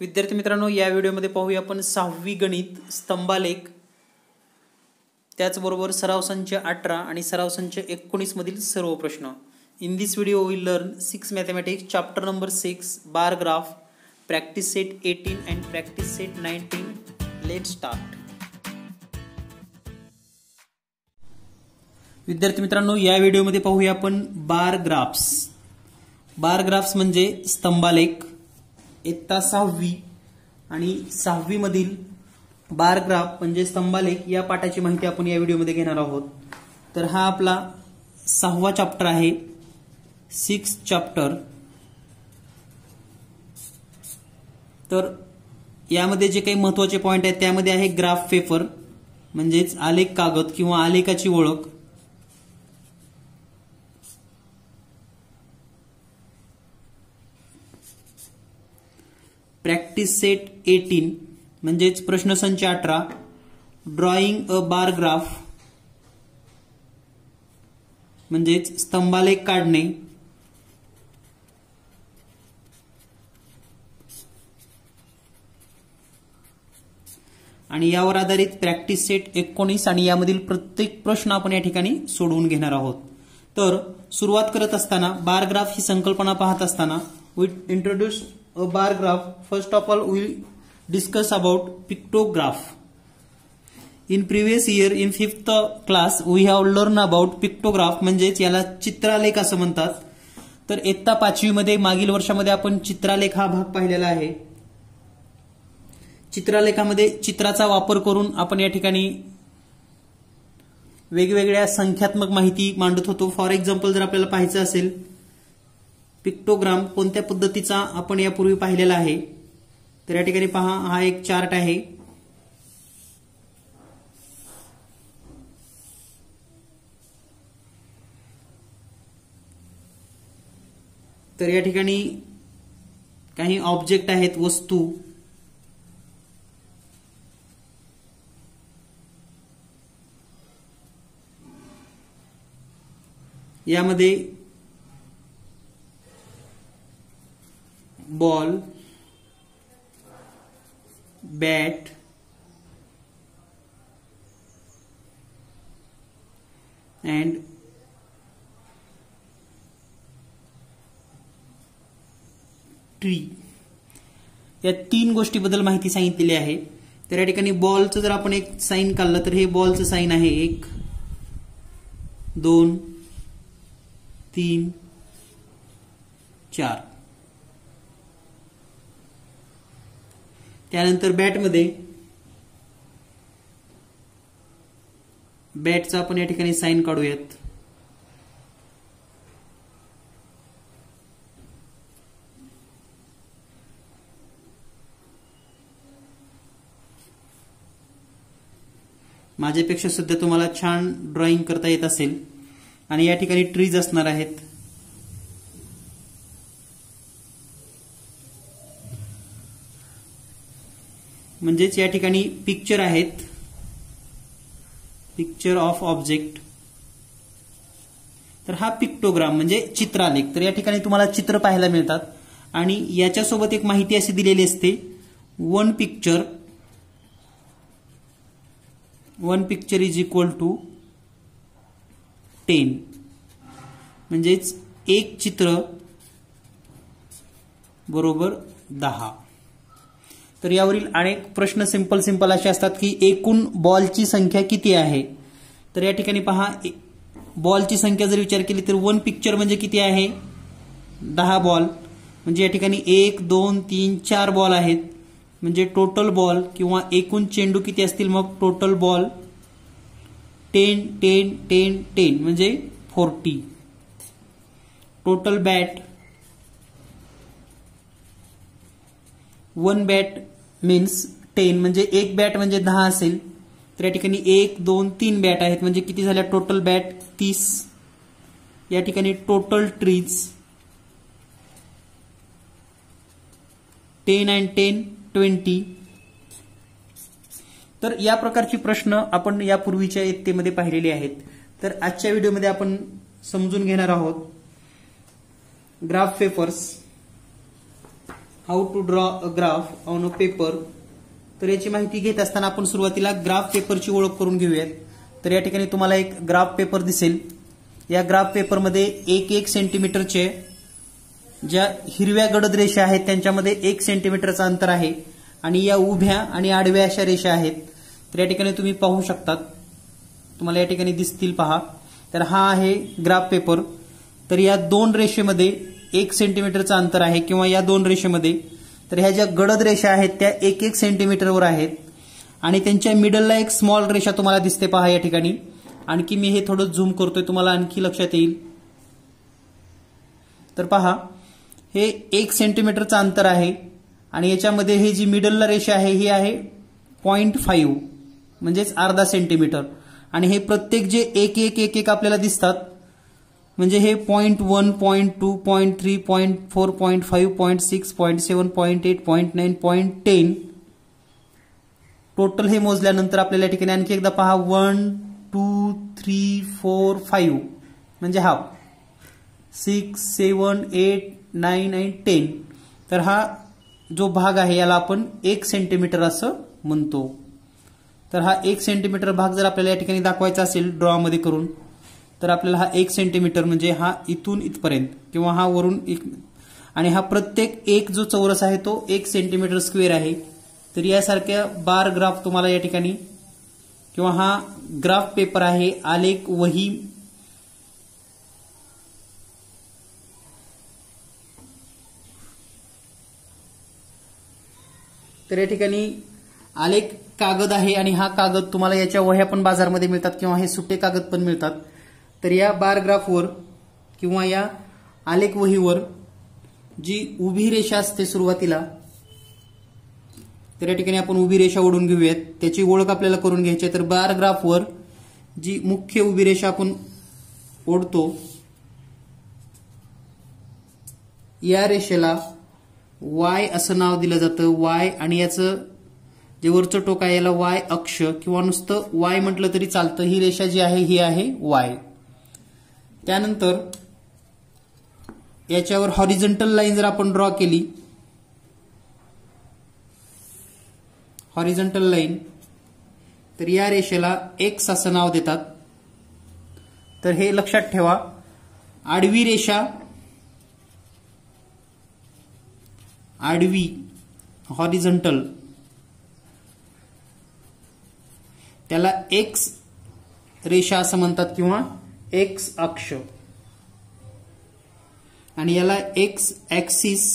विद्यार्थी मित्रांनो, या व्हिडिओमध्ये पाहूया आपण 6वी गणित स्तंभालेख, त्याचबरोबर सराव संच 18 आणि सराव संच 19 मधील सर्व प्रश्न. In this video we learn 6 mathematics chapter number 6 bar graph, practice set 18 and practice set 19. Let's start. विद्यार्थी मित्रांनो, या व्हिडिओमध्ये पाहूया आपण बार ग्राफ्स. बार ग्राफ्स म्हणजे स्तंभालेख, इयत्ता 6वी आणि 6वी मधील बार ग्राफ म्हणजे स्तंभालेख या पाठाची माहिती आपण या व्हिडिओमध्ये घेणार आहोत. तर हा आपला 6वा चॅप्टर आहे, 6 चॅप्टर. तर यामध्ये जे काही महत्त्वाचे पॉइंट आहेत त्यामध्ये आहे ग्राफ पेपर म्हणजेच आलेख कागद किंवा आलेखाची ओळख. प्रॅक्टिस सेट 18 म्हणजेच प्रश्नसंच 18. ड्रॉइंग अ बार ग्राफ म्हणजेच स्तंभालेख काढणे. आणि यावर आधारित प्रॅक्टिस सेट 19 आणि यामधील प्रत्येक प्रश्न आपण या ठिकाणी सोडवून घेणार आहोत. तर सुरुवात करत असताना बार ग्राफ ही संकल्पना पाहत असताना we introduce a bar graph. First of all, we will discuss about pictograph. In previous year, in 5th class, we have learned about pictograph म्हणजेच याला चित्रालेख असं म्हणतात. तर इयत्ता 5वी मध्ये मागील वर्षामध्ये आपण चित्रालेख हा भाग पाहिलेला आहे. चित्रालेखामध्ये चित्राचा वापर करून आपण या ठिकाणी वेगवेगळ्या संख्यात्मक माहिती मांडत होतो. फॉर एक्झाम्पल जर आपल्याला पाहायचं असेल पिक्टोग्राम कोणत्या पद्धतीचा आपण यापूर्वी पाहिलेला आहे, तर या ठिकाणी पहा, हा एक चार्ट आहे. तर या ठिकाणी काही ऑब्जेक्ट आहेत, वस्तू. यामध्ये बॉल, बॅट, अँड ट्री या 3 गोष्टीबद्दल माहिती सांगितलेली आहे. तर या ठिकाणी बॉलचं जर आपण एक साइन काढलं तर हे बॉलचं साइन आहे 1 2 3 4. त्यानंतर बॅटमध्ये बॅटचा आपण या ठिकाणी साइन काढूयात. माझ्यापेक्षा सध्या तुम्हाला छान ड्रॉइंग करता येत असेल. आणि या ठिकाणी ट्रीज असणार आहेत. म्हणजेच या ठिकाणी पिक्चर आहेत, पिक्चर ऑफ ऑब्जेक्ट. तर हा पिक्टोग्राम म्हणजे चित्रालेख. तर या ठिकाणी तुम्हाला चित्र पाहायला मिळतात आणि याच्यासोबत एक माहिती अशी दिलेली असते, one picture is equal to 10. म्हणजेच एक चित्र बरोबर 10. तर यावरील अनेक प्रश्न सिंपल असे असतात की एकूण बॉलची संख्या किती आहे. तर या ठिकाणी पहा, बॉलची संख्या जर विचार केली तर वन पिक्चर म्हणजे किती आहे, 10 बॉल. म्हणजे या ठिकाणी 1 2 3 4 बॉल आहेत. म्हणजे टोटल बॉल किंवा एकूण चेंडू किती असतील, मग टोटल बॉल 10 10 10 10 म्हणजे 40. Total bat, one bat means 10 म्हणजे एक बॅट म्हणजे 10 असेल. तर या ठिकाणी 1 2 3 बॅट आहेत म्हणजे किती झाल्या टोटल बॅट 30. या ठिकाणी टोटल ट्रीज 10 and 10 20. तर या प्रकारची प्रश्न आपण यापूर्वीच्या इयत्तेमध्ये पाहिलेले आहेत. तर आजच्या व्हिडिओमध्ये आपण समजून घेणार आहोत graph papers. How to draw a graph on a paper. तर याची माहिती घेत असताना आपण सुरुवातीला ग्राफ पेपरची ओळख करून घेऊयात. तर या ठिकाणी तुम्हाला एक ग्राफ पेपर दिसेल. या ग्राफ पेपरमध्ये 1 सेंटीमीटरचे ज्या हिरव्या गडद रेषा आहेत त्यांच्यामध्ये 1 सेंटीमीटरचं अंतर आहे आणि या उभ्या आणि आडव्या अशा रेषा आहेत. तर या ठिकाणी तुम्ही पाहू शकतात, तुम्हाला या ठिकाणी दिसतील पहा. तर हा आहे ग्राफ पेपर. तर या दोन रेषेमध्ये 1 सेंटीमीटरचं अंतर आहे किंवा या दोन रेषेमध्ये. तर ह्या ज्या गडद रेषा आहेत त्या 1 सेंटीमीटरवर आहेत आणि त्यांच्या मिडलला एक स्मॉल रेषा तुम्हाला दिसते पहा या ठिकाणी. आणखी मी हे थोडं झूम करतोय, तुम्हाला आणखी लक्षात येईल. तर पहा, हे 1 सेंटीमीटरचं अंतर आहे आणि याच्यामध्ये हे जी मिडलला रेषा आहे ही आहे 0.5 म्हणजेच अर्धा सेंटीमीटर. आणि हे प्रत्येक जे 1 आपल्याला दिसतात म्हणजे हे 0.1, 0.2, 0.3, 0.4, 0.5, 0.6, 0.7, 0.8, 0.9, 0.10 टोटल हे मोजल्यानंतर आपल्याला या ठिकाणी आणखी एकदा पहा 1, 2, 3, 4, 5 म्हणजे हाफ, 6, 7, 8, 9 आणि 10. तर हा जो भाग आहे याला आपण 1 सेंटीमीटर असं म्हणतो. तर हा 1 सेंटीमीटर भाग जर आपल्याला या ठिकाणी दाखवायचा असेल ड्रॉमध्ये करून, तर आपल्याला हा 1 सेंटीमीटर म्हणजे हा इथून इथपर्यंत किंवा हा वरून आणि हा प्रत्येक एक जो चौरस आहे तो 1 सेंटीमीटर स्क्वेअर आहे. तर यासारख्या बार ग्राफ तुम्हाला या ठिकाणी किंवा हा ग्राफ पेपर आहे, आलेख वही. तर या ठिकाणी आलेख कागद आहे आणि हा कागद तुम्हाला याच्या वह्या पण बाजारमध्ये मिळतात किंवा हे सुट्टे कागद पण मिळतात. तर या बार ग्राफवर किंवा या आलेख वहीवर जी उभी रेषा असते सुरुवातीला, तर या ठिकाणी आपण उभी रेषा ओढून घेऊयात, त्याची ओळख आपल्याला करून घ्यायची. तर बार ग्राफवर जी मुख्य उभी रेषा आपण ओढतो या रेषेला वाय असं नाव दिलं जातं, वाय. आणि याचं जे वरचं टोक आहे याला वाय अक्ष किंवा नुसतं वाय म्हटलं तरी चालतं. ही रेषा जी आहे ही आहे वाय. त्यानंतर याच्यावर हॉरिझॉन्टल लाईन जर आपण ड्रॉ केली, हॉरिझॉन्टल लाईन, तर या रेषेला एक्स असं नाव देतात. तर हे लक्षात ठेवा, आडवी रेषा, आडवी हॉरिझॉन्टल, त्याला एक्स रेषा असं म्हणतात किंवा एक्स अक्ष. आणि याला एक्स ऍक्सिस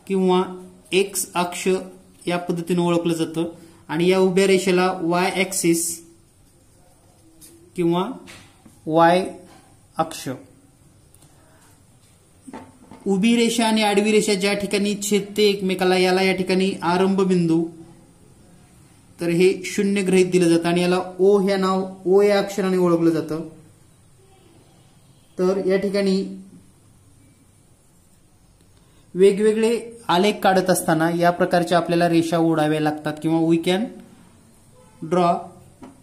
किंवा एक्स अक्ष या पद्धतीने ओळखलं जातं. आणि या उभ्या रेषेला वाय ऍक्सिस किंवा वाय अक्ष. उभी रेषा आणि आडवी रेषा ज्या ठिकाणी छेदते एकमेकाला याला या ठिकाणी आरंभ बिंदू, तर हे 0 गृहीत दिलं जातं आणि याला ओ ह्या नाव, ओ या अक्षराने ओळखलं जातं. तर या ठिकाणी वेगवेगळे आलेख काढत असताना या प्रकारच्या आपल्याला रेषा ओढाव्या लागतात किंवा we can draw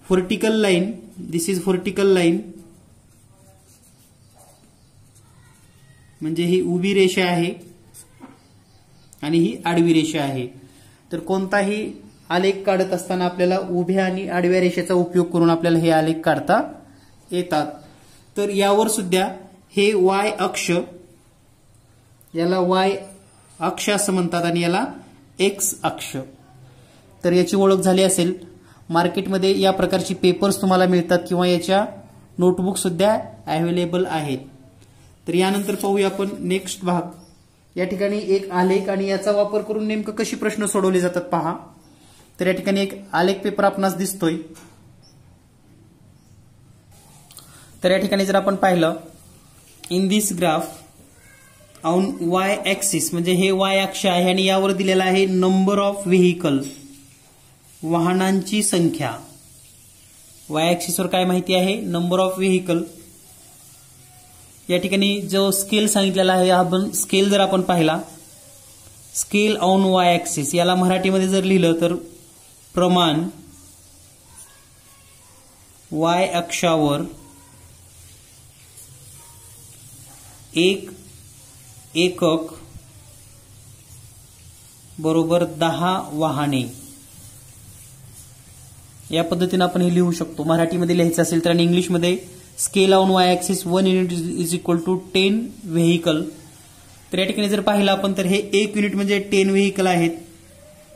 vertical line. This is vertical line म्हणजे ही उभी रेषा आहे आणि ही आडवी रेषा आहे. तर कोणताही आलेख काढत असताना आपल्याला उभ्या आणि आडव्या रेषेचा उपयोग करून आपल्याला हे आलेख काढता येतात. तर यावर सुद्धा हे वाय अक्ष, याला वाय अक्ष असं म्हणतात आणि याला एक्स अक्ष. तर याची ओळख झाली असेल. मार्केटमध्ये या प्रकारची पेपर्स तुम्हाला मिळतात किंवा याच्या नोटबुक सुद्धा अवेलेबल आहेत. तर यानंतर पाहूया आपण नेक्स्ट भाग. या ठिकाणी एक आलेख आणि याचा वापर करून नेमकं कशी प्रश्न सोडवले जातात पहा. तर या ठिकाणी एक आलेख पेपर आपणास दिसतोय. तर या ठिकाणी जर आपण पाहिलं, in this graph on Y axis म्हणजे हे वाय अक्ष आहे आणि यावर दिलेला आहे नंबर ऑफ व्हेकल, वाहनांची संख्या. वाय ऍक्सिसवर काय माहिती आहे, नंबर ऑफ व्हेकल. या ठिकाणी जो स्केल सांगितलेला आहे, आपण स्केल जर आपण पाहिला, स्केल ऑन वाय ऍक्सिस, याला मराठीमध्ये जर लिहिलं तर प्रमाण वाय अक्षावर एक एकक बरोबर 10 वाहने. या पद्धतीने आपण हे लिहू शकतो. मराठीमध्ये लिहायचं असेल तर, आणि इंग्लिशमध्ये scale on Y axis 1 unit is equal to 10 vehicle. तर या ठिकाणी जर पाहिलं आपण तर हे 1 युनिट म्हणजे 10 व्हेकल आहेत.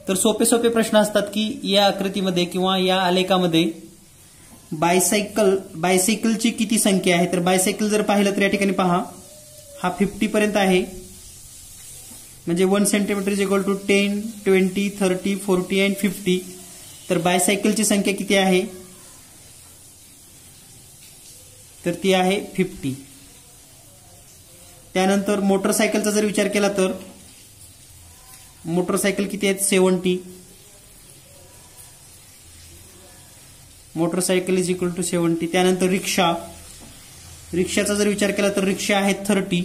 तर सोपे सोपे प्रश्न असतात की या आकृतीमध्ये किंवा या आलेखामध्ये बायसायकलची किती संख्या आहे. तर बायसायकल जर पाहिलं तर या ठिकाणी पहा, हा 50 पर्यंत आहे, म्हणजे 1 centimetre is equal to 10, 20, 30, 40 and 50. तर बायसायकलची संख्या किती आहे, तर ती आहे 50. त्यानंतर मोटरसायकलचा जर विचार केला तर मोटरसायकल किती आहेत, 70. Motorcycle is equal to 70. त्यानंतर रिक्षाचा जर विचार केला तर रिक्षा आहेत 30.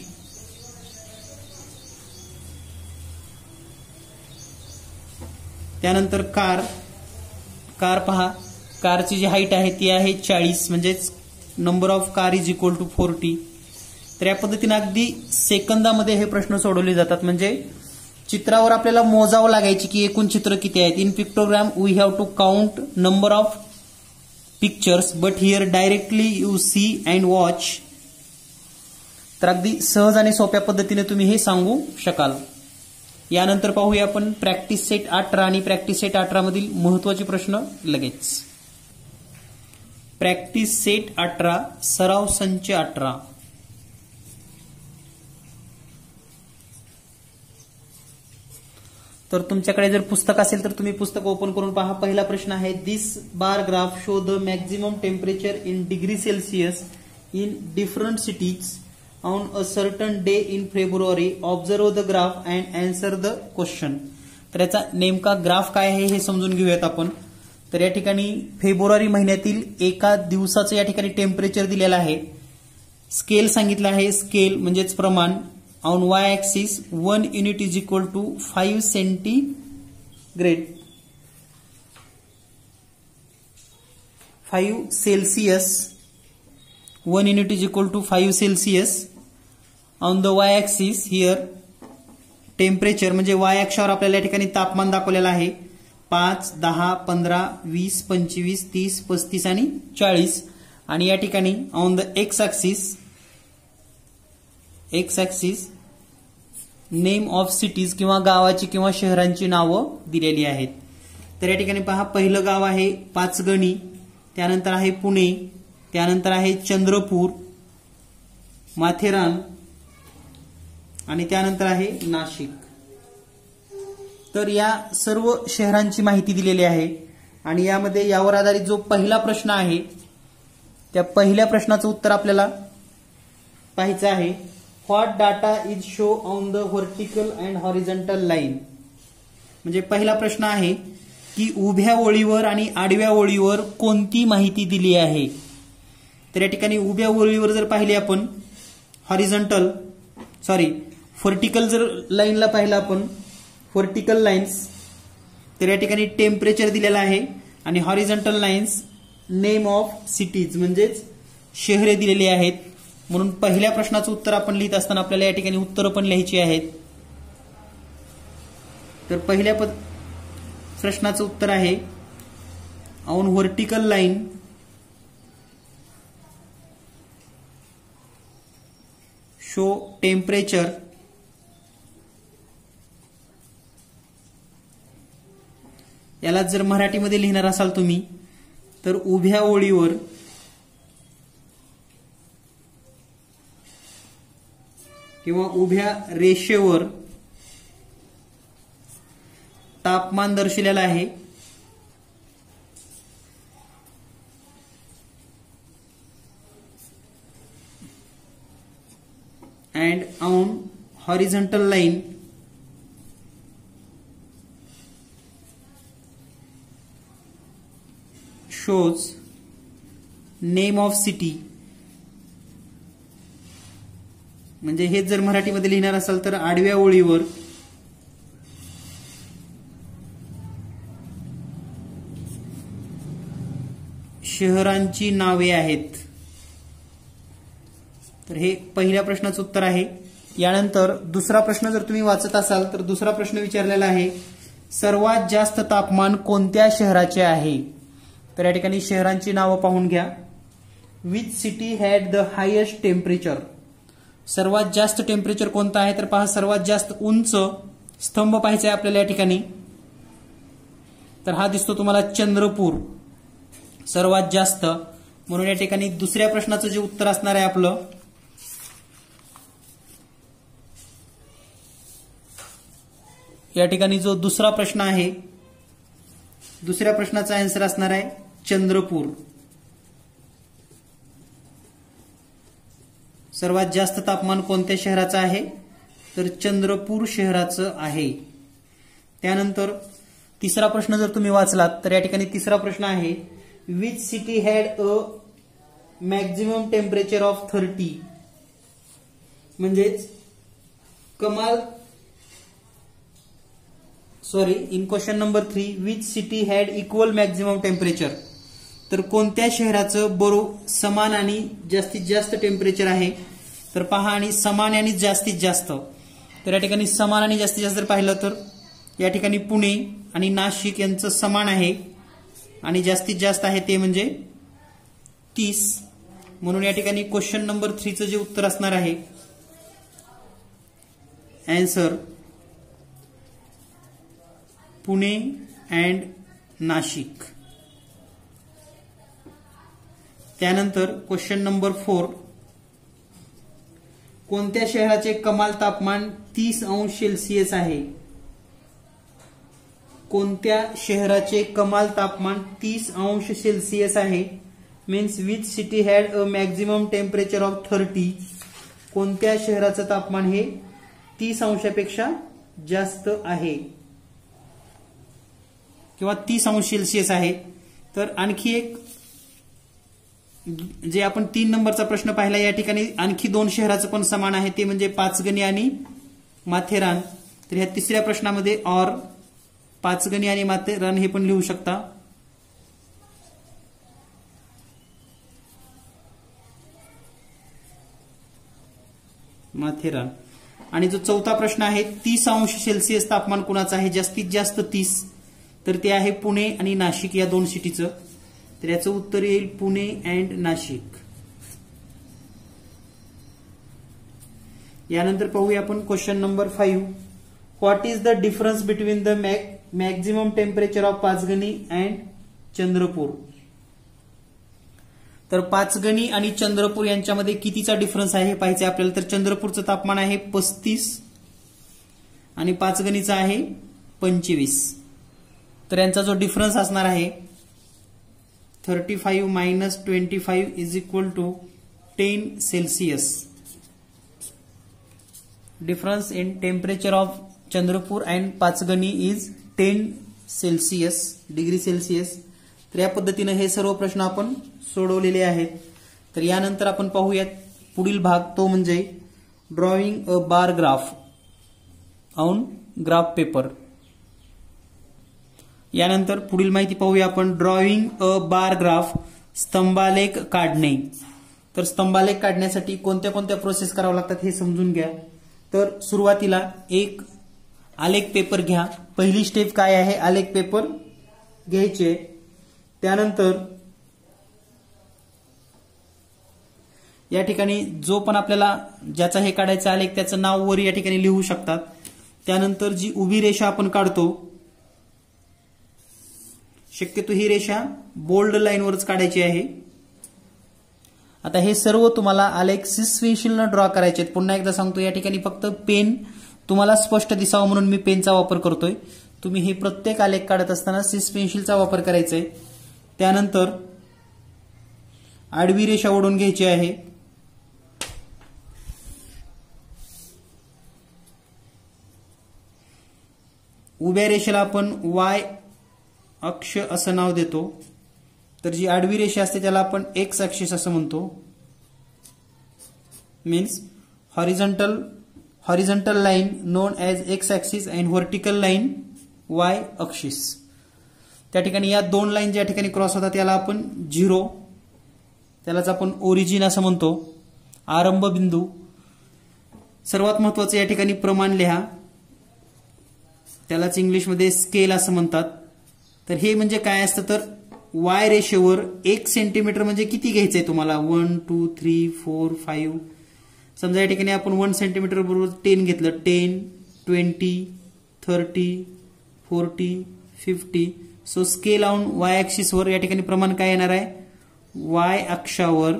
त्यानंतर कार पहा, कारची जी हाईट आहे ती आहे 40, म्हणजेच number of car is equal to 40. तर या पद्धतीने अगदी सेकंदामध्ये हे प्रश्न सोडवले जातात. म्हणजे चित्रावर आपल्याला मोजावं लागायची की एकूण चित्र किती आहेत. In pictogram we have to count number of pictures, but here directly you see and watch. तर अगदी सहज आणि सोप्या पद्धतीने तुम्ही हे सांगू शकाल. यानंतर पाहूया आपण प्रॅक्टिस सेट 18 आणि प्रॅक्टिस सेट 18 मधील महत्वाचे प्रश्न लगेच. प्रॅक्टिस सेट 18 सराव संच 18. तर तुमच्याकडे जर पुस्तक असेल तर तुम्ही पुस्तक ओपन करून पहा. पहिला प्रश्न आहे, this bar graph show the maximum temperature in degree Celsius in different cities on a certain day in फेब्रुवारी. Observe the graph and answer the question. तर याचा नेमका ग्राफ काय आहे हे समजून घेऊयात आपण. तर या ठिकाणी फेब्रुवारी महिन्यातील एका दिवसाचं या ठिकाणी टेम्परेचर दिलेलं आहे. स्केल सांगितलं आहे, स्केल म्हणजेच प्रमाण. On Y axis 1 unit is equal to 5 centigrade, 5 Celsius. 1 unit is equal to 5 Celsius. On the Y axis here temperature म्हणजे वाय अक्षावर आपल्याला या ठिकाणी तापमान दाखवलेलं आहे. 5, 10, 15, 20, 25, 30, 35 आणि 40. आणि या ठिकाणी on the x axis name of cities किंवा गावाची किंवा शहरांची नावं दिलेली आहेत. तर या ठिकाणी पहा, पहिलं गाव आहे पाचगणी, त्यानंतर आहे पुणे, त्यानंतर आहे चंद्रपूर, माथेरान आणि त्यानंतर आहे नाशिक. तर या सर्व शहरांची माहिती दिलेली आहे. आणि यामध्ये यावर आधारित जो पहिला प्रश्न आहे त्या पहिल्या प्रश्नाचं उत्तर आपल्याला पाहायचं आहे. What data is show on the vertical and horizontal line. म्हणजे पहिला प्रश्न आहे की उभ्या ओळीवर आणि आडव्या ओळीवर कोणती माहिती दिली आहे. तर या ठिकाणी उभ्या ओळीवर जर पाहिले आपण व्हर्टिकल जर लाईनला पाहिलं आपण व्हर्टिकल लाईन्स, तर या ठिकाणी टेम्परेचर दिलेलं आहे. आणि horizontal lines name of cities म्हणजेच शहरे दिलेली आहेत. म्हणून पहिल्या प्रश्नाचं उत्तर आपण लिहित असताना आपल्याला या ठिकाणी उत्तरं पण लिहायची आहेत. तर पहिल्या प्रश्नाचं उत्तर आहे on vertical line show temperature याला जर मराठीमध्ये लिहिणार असाल तुम्ही तर उभ्या ओळीवर किंवा उभ्या रेषेवर तापमान दर्शविलेलं आहे. and on horizontal line shows name of city. म्हणजे हे जर मराठीमध्ये लिहिणार असाल तर आडव्या ओळीवर शहरांची नावे आहेत. तर हे पहिल्या प्रश्नाचं उत्तर आहे. यानंतर दुसरा प्रश्न जर तुम्ही वाचत असाल तर दुसरा प्रश्न विचारलेला आहे, सर्वात जास्त तापमान कोणत्या शहराचे आहे? तर या ठिकाणी शहरांची नावं पाहून घ्या. Which city had the highest temperature? सर्वात जास्त टेम्परेचर कोणतं आहे? तर पहा, सर्वात जास्त उंच स्तंभ पाहायचा आहे आपल्याला या ठिकाणी. तर हा दिसतो तुम्हाला चंद्रपूर सर्वात जास्त. म्हणून या ठिकाणी दुसऱ्या प्रश्नाचं जे उत्तर असणार आहे आपलं, या ठिकाणी जो दुसरा प्रश्न आहे, दुसऱ्या प्रश्नाचा आन्सर असणार आहे चंद्रपूर. सर्वात जास्त तापमान कोणत्या शहराचं आहे? तर चंद्रपूर शहराचं आहे. त्यानंतर तिसरा प्रश्न जर तुम्ही वाचलात तर या ठिकाणी तिसरा प्रश्न आहे, which city had a maximum temperature of 30? म्हणजेच in question number 3, which city had equal maximum temperature? तर कोणत्या शहराचं समान आणि जास्तीत जास्त टेम्परेचर आहे? तर पहा, आणि समान आणि जास्तीत जास्त. तर या ठिकाणी समान आणि जास्तीत जास्त जर पाहिलं तर या ठिकाणी पुणे आणि नाशिक यांचं समान आहे आणि जास्तीत जास्त आहे ते म्हणजे 30. म्हणून या ठिकाणी क्वेश्चन नंबर 3चं जे उत्तर असणार आहे आन्सर पुणे अँड नाशिक. त्यानंतर क्वेश्चन नंबर 4, कोणत्या शहराचे कमाल तापमान 30 अंश सेल्सिअस आहे? कोणत्या शहराचे कमाल तापमान 30 अंश सेल्सिअस आहे? Means which city had a maximum temperature of 30? कोणत्या शहराचं तापमान हे 30 अंशापेक्षा जास्त आहे किंवा 30 अंश सेल्सिअस आहे? तर आणखी एक जे आपण 3 नंबरचा प्रश्न पाहिला, या ठिकाणी आणखी 2 शहराचं पण समान आहे, ते म्हणजे पाचगणी आणि माथेरान. तर ह्या तिसऱ्या प्रश्नामध्ये और पाचगणी आणि माथेरान हे पण लिहू शकता. माथेरान. आणि जो चौथा प्रश्न आहे, 30 अंश सेल्सिअस तापमान कुणाचं आहे जास्तीत जास्त 30? तर ते आहे पुणे आणि नाशिक या 2 सिटीचं. तर याचं उत्तर येईल पुणे अँड नाशिक. यानंतर पाहूया आपण question number 5, what is the difference between the maximum temperature of Panchgani and Chandrapur? तर पाचगणी आणि चंद्रपूर यांच्यामध्ये कितीचा डिफरन्स आहे हे पाहायचे आपल्याला. तर चंद्रपूरचं तापमान आहे 35 आणि पाचगणीचं आहे 25. तर यांचा जो डिफरन्स असणार आहे 35 minus 25 is equal to 10 Celsius. Difference in temperature of Chandrapur and Pachgani is 10 Celsius degree Celsius. तर या पद्धतीने हे सर्व प्रश्न आपण सोडवलेले आहेत. तर यानंतर आपण पाहूयात पुढील भाग, तो म्हणजे drawing a bar graph on graph paper. यानंतर पुढील माहिती पाहूया आपण, ड्रॉइंग अ बार ग्राफ स्तंभालेख काढणे. तर स्तंभालेख काढण्यासाठी कोणत्या कोणत्या प्रोसेस कराव्या लागतात हे समजून घ्या. तर सुरुवातीला एक आलेख पेपर घ्या. पहिली स्टेप काय आहे, आलेख पेपर घ्यायचे. त्यानंतर या ठिकाणी जो पण आपल्याला ज्याचा हे काढायचा आलेख त्याचं नाव वर या ठिकाणी लिहू शकतात. त्यानंतर जी उभी रेषा आपण काढतो, शक्यतो ही रेषा बोल्ड लाईनवरच काढायची आहे. आता हे सर्व तुम्हाला आलेख सिस पेन्सिलनं ड्रॉ करायचे आहेत. पुन्हा एकदा सांगतो, या ठिकाणी फक्त पेन तुम्हाला स्पष्ट दिसावं म्हणून मी पेनचा वापर करतोय. तुम्ही हे प्रत्येक आलेख काढत असताना सिस पेन्सिलचा वापर करायचा आहे. त्यानंतर आडवी रेषा ओढून घ्यायची आहे. उभ्या रेषेला आपण वाय अक्ष असं नाव देतो. तर जी आडवी रेषा असते त्याला आपण एक्स ऍक्सिस असं म्हणतो. Means horizontal line non as x axis and vertical line Y axis. त्या ठिकाणी या 2 लाईन ज्या ठिकाणी क्रॉस होतात त्याला आपण झिरो, त्यालाच आपण ओरिजिन असं म्हणतो, आरंभ बिंदू. सर्वात महत्वाचं या ठिकाणी प्रमाण लिहा, त्यालाच इंग्लिशमध्ये स्केल असं म्हणतात. तर हे म्हणजे काय असतं तर वाय रेषेवर 1 सेंटीमीटर म्हणजे किती घ्यायचंय तुम्हाला, 1 2 3 4 5. समजा या ठिकाणी आपण 1 सेंटीमीटर बरोबर 10 घेतलं, 10 20 30 40 50. So scale on Y axis वर या ठिकाणी प्रमाण काय येणार आहे, वाय अक्षावर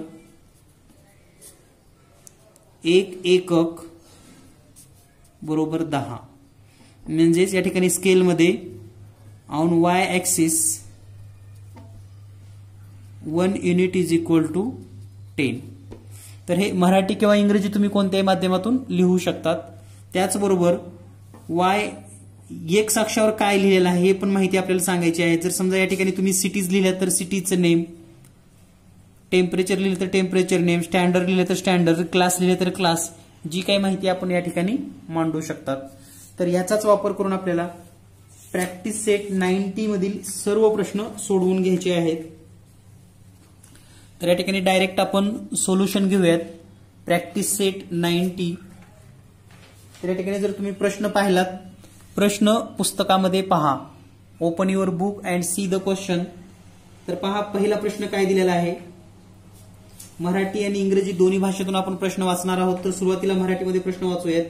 1 एकक बरोबर 10. म्हणजेच या ठिकाणी स्केलमध्ये on Y axis 1 unit is equal to 10. तर हे मराठी किंवा इंग्रजी तुम्ही कोणत्याही माध्यमातून लिहू शकतात. त्याचबरोबर वाय एक्स अक्षावर काय लिहिलेलं आहे हे पण माहिती आपल्याला सांगायची आहे. जर समजा या ठिकाणी तुम्ही सिटीज लिहिल्या तर सिटीचं नेम, टेम्परेचर लिहिलं तर टेम्परेचर नेम, स्टँडर्ड लिहिलं तर स्टँडर्ड, क्लास लिहिलं तर क्लास, जी काही माहिती आपण या ठिकाणी मांडू शकतात. तर याचाच वापर करून आपल्याला प्रॅक्टिस सेट 90 मधील सर्व प्रश्न सोडवून घ्यायचे आहेत. तर या ठिकाणी डायरेक्ट आपण सोल्युशन घेऊयात. Practice set 90. तर या ठिकाणी जर तुम्ही प्रश्न पाहिलात, प्रश्न पुस्तकामध्ये पहा, open your book and see the question. तर पहा पहिला प्रश्न काय दिलेला आहे. मराठी आणि इंग्रजी दोन्ही भाषेतून आपण प्रश्न वाचणार आहोत. तर सुरुवातीला मराठीमध्ये प्रश्न वाचूयात.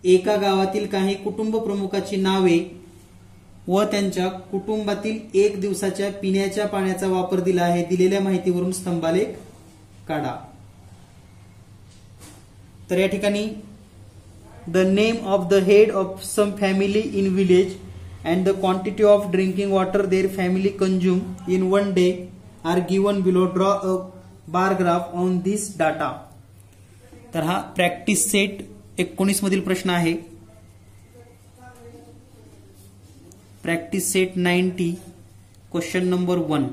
एका गावातील काही कुटुंब प्रमुखाची नावे व त्यांच्या कुटुंबातील 1 दिवसाच्या पिण्याच्या पाण्याचा वापर दिला आहे. दिलेल्या माहितीवरून स्तंभालेख काढा. तर या ठिकाणी the name of the head of some family in village and the quantity of drinking water their family consume in one day are given below. Draw a bar graph on this data. तर हा practice set 19 मधील प्रश्न आहे. Practice set 90 question number 1.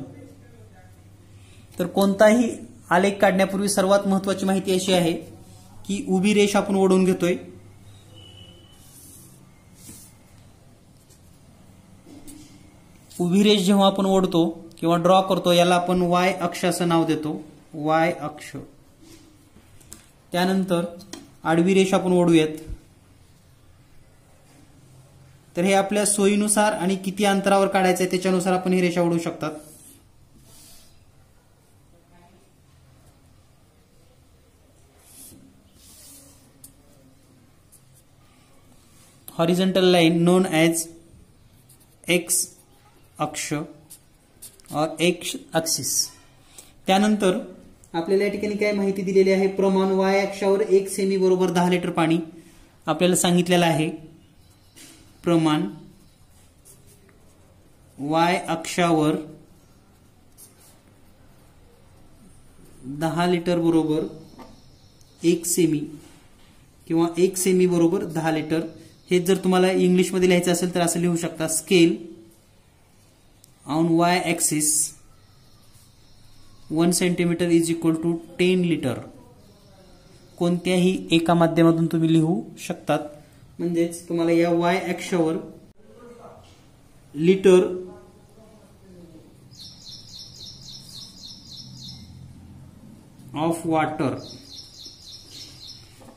तर कोणताही आलेख काढण्यापूर्वी सर्वात महत्वाची माहिती अशी आहे की उभी रेष आपण ओढून घेतोय. उभी रेष जेव्हा आपण ओढतो किंवा ड्रॉ करतो याला आपण वाय अक्ष असं नाव देतो, वाय अक्ष. त्यानंतर आडवी रेष आपण ओढूयात. तर हे आपल्या सोयीनुसार आणि किती अंतरावर काढायचं आहे त्याच्यानुसार आपण ही रेषा ओढू शकतात. Horizontal line non as x अक्ष और एक्स अक्सिस. त्यानंतर आपल्याला या ठिकाणी काय माहिती दिलेली आहे. प्रमाण वाय अक्षावर 1 सेमी बरोबर 10 लिटर पाणी आपल्याला सांगितलेलं आहे. प्रमाण वाय अक्षावर 10 लिटर बरोबर 1 सेमी किंवा 1 सेमी बरोबर 10 लिटर. हे जर तुम्हाला इंग्लिशमध्ये लिहायचं असेल तर असं लिहू शकता. Scale on Y axis 1 centimetre is equal to 10 litre. कोणत्याही एका माध्यमातून तुम्ही लिहू शकतात. म्हणजेच तुम्हाला या वाय अक्षावर लिटर ऑफ वॉटर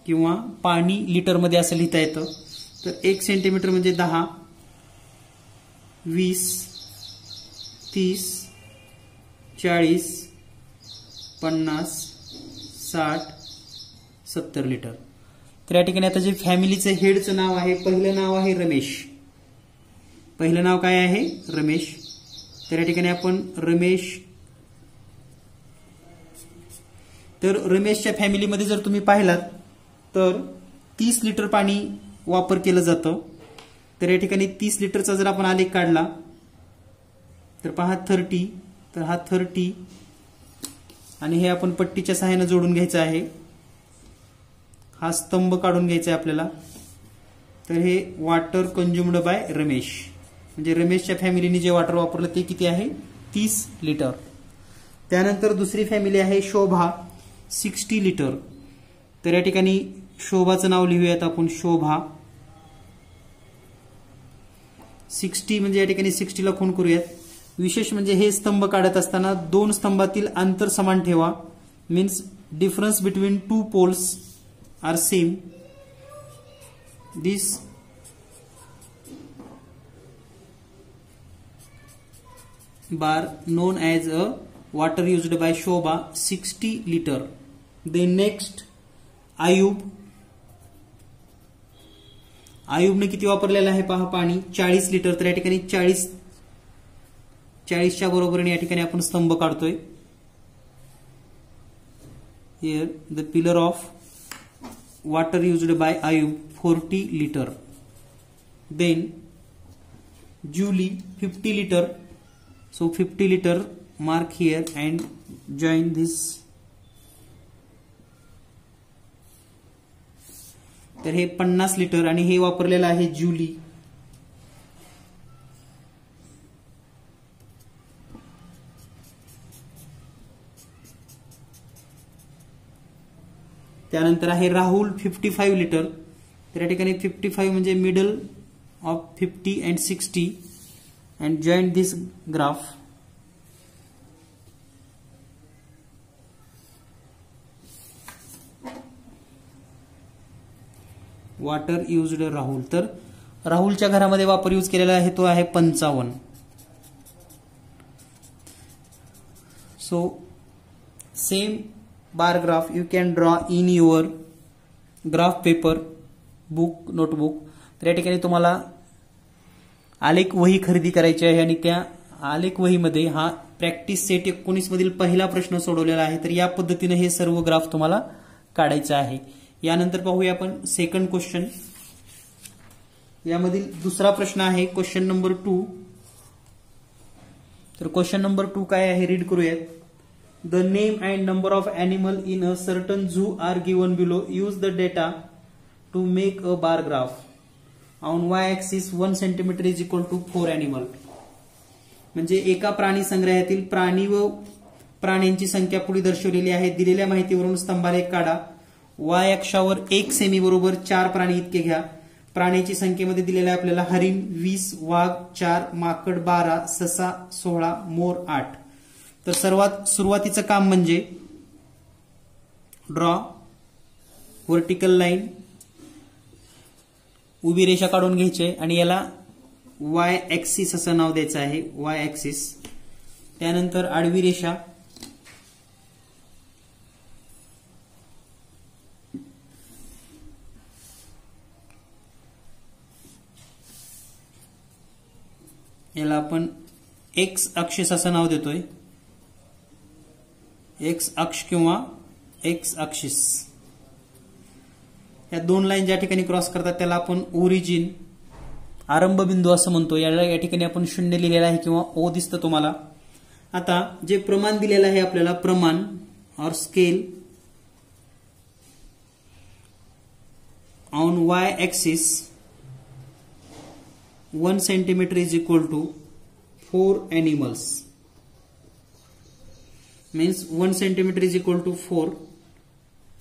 किंवा पाणी लिटर मध्ये असं लिहिता येतं. तर 1 सेंटीमीटर म्हणजे 10, 20, 30, 40, 50, 60, 70 लिटर. तर या ठिकाणी आता जे फॅमिलीचं हेडचं नाव आहे, पहिलं नाव आहे रमेश. पहिलं नाव काय आहे? रमेश. तर या ठिकाणी आपण रमेश. तर रमेशच्या फॅमिलीमध्ये जर तुम्ही पाहिलात तर 30 लिटर पाणी वापर केलं जातं. तर या ठिकाणी 30 लिटरचा जर आपण आलेख काढला तर पहा 30. तर हा 30 आणि हे आपण पट्टीच्या सहाय्याने जोडून घ्यायचं आहे. हा स्तंभ काढून घ्यायचा आहे आपल्याला. तर हे वॉटर कंज्युम्ड बाय रमेश, म्हणजे रमेशच्या फॅमिलीने जे वॉटर वापरलं ते किती आहे? 30 लिटर. त्यानंतर दुसरी फॅमिली आहे शोभा, 60 लिटर. तर या ठिकाणी शोभाचं नाव लिहूयात आपण, शोभा. 60 म्हणजे या ठिकाणी 60 ला खूण करूयात. विशेष म्हणजे हे स्तंभ काढत असताना 2 स्तंभातील अंतर समान ठेवा. Means difference between 2 poles are same. this bar known as a water used by Shobha 60 liter. Then next आयुबने किती वापरलेलं आहे पहा पाणी 40 लिटर. तर या ठिकाणी 40च्या बरोबरीने या ठिकाणी आपण स्तंभ काढतोय. Here the pillar of water used by Ayub 40 liter. Then Julie 50 liter. So 50 liter mark here and join this. तर हे 50 लिटर आणि हे वापरलेलं आहे जुली. त्यानंतर आहे राहुल 55 लिटर. तर या ठिकाणी 55 म्हणजे middle of 50 and 60 and join this graph. Water used Rahul. तर राहुलच्या घरामध्ये वापर यूज केलेला आहे तो आहे 55. So same bar graph you can draw in your graph paper book notebook. तर या ठिकाणी तुम्हाला आलेख वही खरेदी करायची आहे आणि त्या आलेख वहीमध्ये हा प्रॅक्टिस सेट 19 मधील पहिला प्रश्न सोडवलेला आहे. तर या पद्धतीने हे सर्व ग्राफ तुम्हाला काढायचं आहे. यानंतर पाहूया आपण सेकंड क्वेश्चन. यामधील दुसरा प्रश्न आहे क्वेश्चन नंबर 2. तर क्वेश्चन नंबर 2 काय आहे रीड करूयात. The name and number of animal in a certain zoo are given below. Use the data to make a bar graph. On Y axis 1 centimetre is equal to 4 animal. म्हणजे एका प्राणी संग्रहातील प्राणी व प्राण्यांची संख्या पुढे दर्शवलेली आहे. दिलेल्या माहितीवरून स्तंभालेख काढा. वाय अक्षावर 1 सेमी बरोबर 4 प्राणी इतके घ्या. प्राण्याची संख्येमध्ये दिलेला आहे आपल्याला हरिण 20, वाघ 4, माकड 12, ससा 16, मोर 8. तर सर्वात सुरुवातीचं काम म्हणजे ड्रॉ व्हर्टिकल लाईन. उभी रेषा काढून घ्यायची आणि याला वाय ऍक्सिस असं नाव द्यायचं आहे. Y axis. त्यानंतर आडवी रेषा. याला आपण एक्स अक्षिस असं नाव देतोय. एक्स अक्ष किंवा एक्स अक्षिस. या दोन लाईन ज्या ठिकाणी क्रॉस करतात त्याला आपण ओरिजिन आरंभ बिंदू असं म्हणतो. याला या ठिकाणी आपण 0 लिहिलेला आहे किंवा ओ दिसतं तुम्हाला. आता जे प्रमाण दिलेलं आहे आपल्याला प्रमाण और scale on Y axis 1 centimeter is equal to 4 animals. Means 1 centimeter is equal to 4.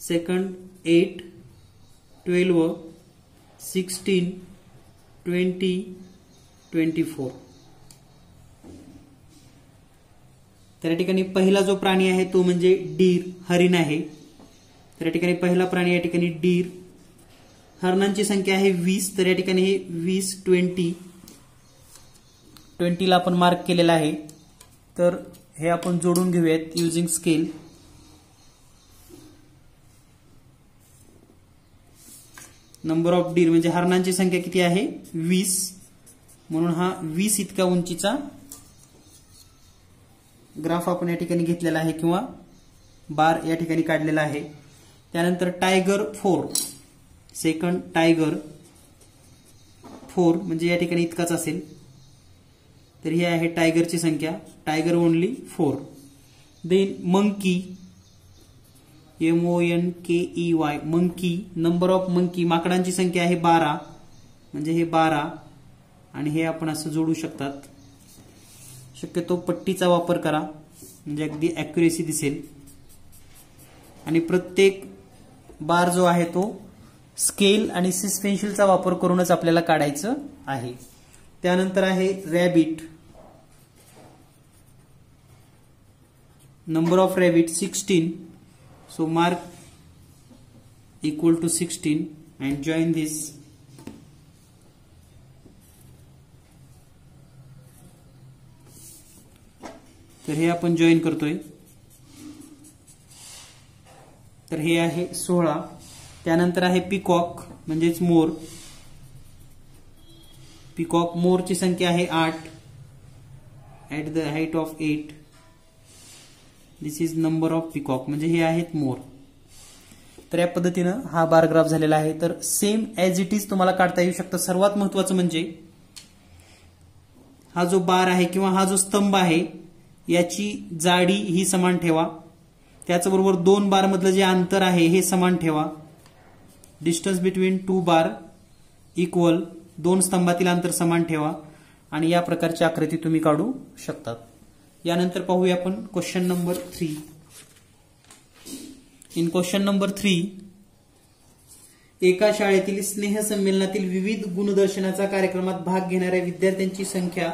Second 8, 12, 16, 20, 24. तर या ठिकाणी पहिला जो प्राणी आहे तो म्हणजे डीर हरिण आहे. तर या ठिकाणी पहिला प्राणी या ठिकाणी डीर. हरणांची संख्या आहे 20. तर या ठिकाणी हे 20 20 ला आपण मार्क केलेला आहे. तर हे आपण जोडून घेऊयात using scale. Number of deer म्हणजे हरणांची संख्या किती आहे 20. म्हणून हा 20 इतका उंचीचा ग्राफ आपण या ठिकाणी घेतलेला आहे किंवा बार या ठिकाणी काढलेला आहे. त्यानंतर टायगर 4. सेकंड टायगर 4 म्हणजे या ठिकाणी इतकाच असेल. तर ही आहे टायगरची संख्या. Tiger only 4. Then monkey MONKEY monkey. Number of monkey माकडांची संख्या आहे 12 म्हणजे हे 12 आणि हे आपण असं जोडू शकतात. शक्यतो पट्टीचा वापर करा म्हणजे अगदी ऍक्युरेसी दिसेल. आणि प्रत्येक बार जो आहे तो स्केल आणि सिस पेन्सिलचा वापर करूनच आपल्याला काढायचं आहे. त्यानंतर आहे rabbit. Number of rabbit 16. So mark equal to 16 and join this. तर हे आपण जॉईन करतोय, तर हे आहे 16. त्यानंतर आहे पिकॉक म्हणजेच मोर. पिकॉक मोरची संख्या आहे 8 at the height of 8. This is number of peacock, म्हणजे हे आहेत मोर. तर या पद्धतीनं हा बार ग्राफ झालेला आहे. तर सेम ॲज इट इज तुम्हाला काढता येऊ शकतं. सर्वात महत्वाचं म्हणजे हा जो बार आहे किंवा हा जो स्तंभ आहे याची जाडी ही समान ठेवा. त्याचबरोबर 2 बार मधलं जे अंतर आहे हे समान ठेवा. डिस्टन्स बिटवीन 2 बार इक्वल, 2 स्तंभातील अंतर समान ठेवा आणि या प्रकारची आकृती तुम्ही काढू शकता. यानंतर पाहूया आपण question number 3. In question number 3, एका शाळेतील स्नेहसंमेलनातील विविध गुणदर्शनाचा कार्यक्रमात भाग घेणाऱ्या विद्यार्थ्यांची संख्या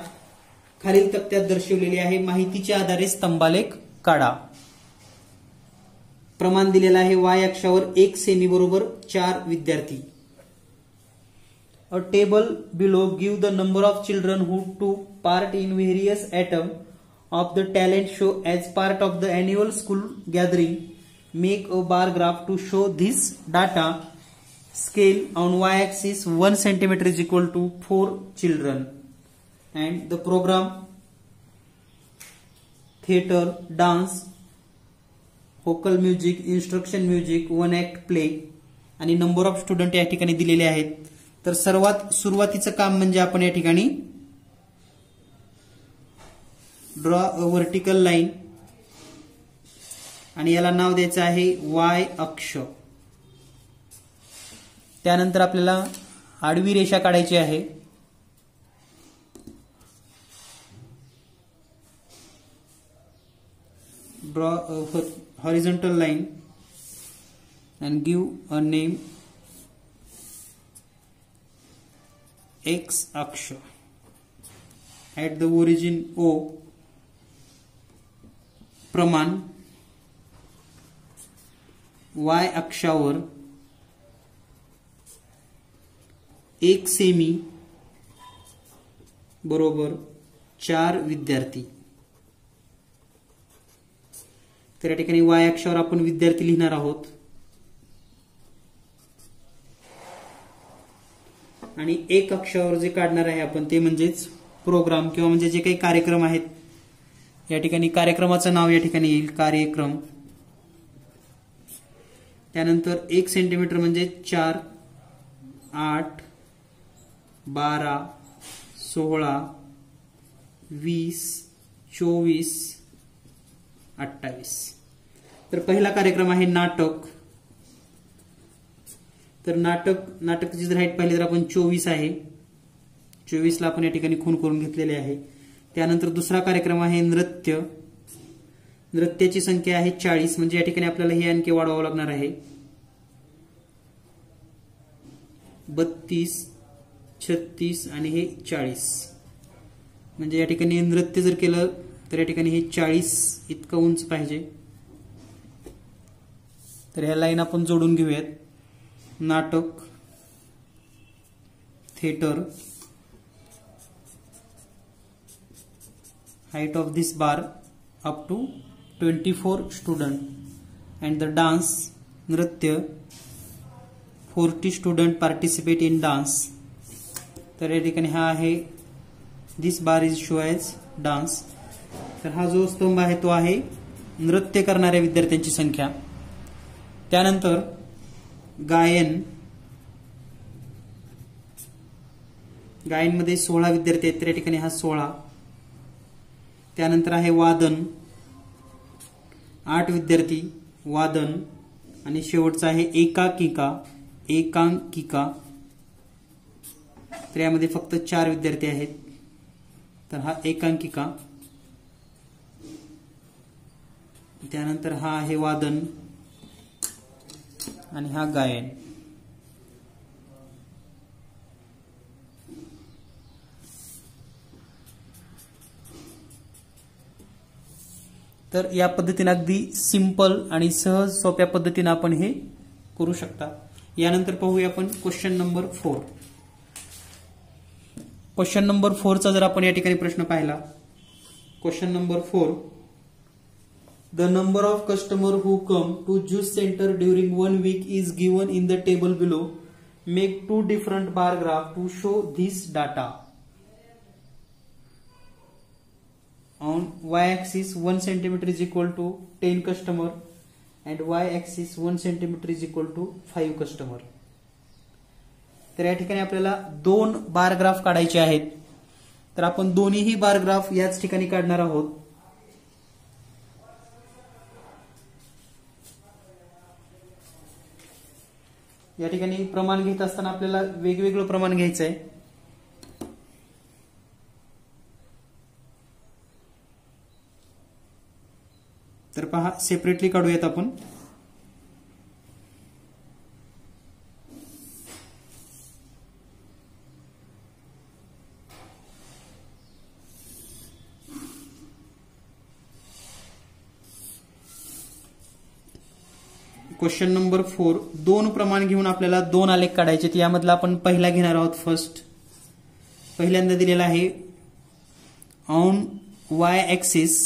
खालील तक्त्यात दर्शवलेली आहे. माहितीच्या आधारे स्तंभालेख काढा. प्रमाण दिलेलं आहे y अक्षावर 1 सेमी बरोबर 4 विद्यार्थी. A table below give the number of children who took part in various item of the talent show as part of the annual school gathering. Make a bar graph to show this data. Scale on y-axis 1 centimeter is equal to 4 children. And the program: theater, dance, vocal music, instruction music, 1 act play. आणि number of student या ठिकाणी दिलेले आहेत. तर सर्वात सुरुवातीचं काम म्हणजे आपण या ठिकाणी ड्रॉ अ व्हर्टिकल लाईन आणि याला नाव द्यायचं आहे y अक्ष. त्यानंतर आपल्याला आडवी रेषा काढायची आहे. Draw a horizontal line and give a name x अक्ष. At the origin O. प्रमाण y अक्षावर 1 सेमी बरोबर 4 विद्यार्थी. तर या ठिकाणी y अक्षावर आपण विद्यार्थी लिहिणार आहोत आणि 1 अक्षावर जे काढणार आहे आपण ते म्हणजेच प्रोग्राम किंवा म्हणजे जे काही कार्यक्रम आहेत. या ठिकाणी कार्यक्रमाचं नाव या ठिकाणी येईल कार्यक्रम. त्यानंतर 1 सेंटीमीटर म्हणजे 4, 8, 12, 16, 20, 24, 28. तर पहिला कार्यक्रम आहे नाटक. तर नाटकाची जर हाईट पाहिली तर आपण 24 आहे. 24 ला आपण या ठिकाणी खूण करून घेतलेले आहे. त्यानंतर दुसरा कार्यक्रम आहे नृत्य. नृत्याची संख्या आहे 40, म्हणजे या ठिकाणी आपल्याला हे आणखी वाढवावं लागणार आहे. 32, 36 आणि हे 40. म्हणजे या ठिकाणी नृत्य जर केलं तर या ठिकाणी हे 40 इतकं उंच पाहिजे. तर ह्या लाईन आपण जोडून घेऊयात. नाटक, theatre, height of this bar up to 24 student and the dance नृत्य 40 student participate in dance. तर या ठिकाणी हा आहे this bar is show as dance. तर हा जो स्तंभ आहे तो आहे नृत्य करणाऱ्या विद्यार्थ्यांची संख्या. त्यानंतर गायन, गायनमध्ये 16 विद्यार्थी आहेत. तर या ठिकाणी हा 16. त्यानंतर आहे वादन, 8 विद्यार्थी वादन. आणि शेवटचा आहे एकांकिका. तर यामध्ये फक्त 4 विद्यार्थी आहेत. तर हा एकांकिका. त्यानंतर हा आहे वादन आणि हा गायन. तर या पद्धतीने अगदी सिंपल आणि सहज सोप्या पद्धतीने आपण हे करू शकता. यानंतर पाहूया आपण क्वेश्चन नंबर 4. क्वेश्चन नंबर 4 चा जर आपण या ठिकाणी प्रश्न पाहिला, question number 4, The number of customers who come to juice center during 1 week is given in the table below. Make two different bar graph to show this data. On y-axis 1 centimeter is equal to 10 customer and y-axis 1 centimeter is equal to 5 customer. तर या ठिकाणी आपल्याला दोन bar graph काढायचे आहेत. तर आपण दोन्हीही बार ग्राफ याच ठिकाणी काढणार आहोत. या ठिकाणी प्रमाण घेत असताना आपल्याला वेगवेगळं प्रमाण घ्यायचं आहे. तर पहा, सेपरेटली काढूयात आपण. Question number 4. दोन प्रमाण घेऊन आपल्याला दोन आलेख काढायचे. यामधला आपण पहिला घेणार आहोत. पहिल्यांदा दिलेला आहे on Y axis.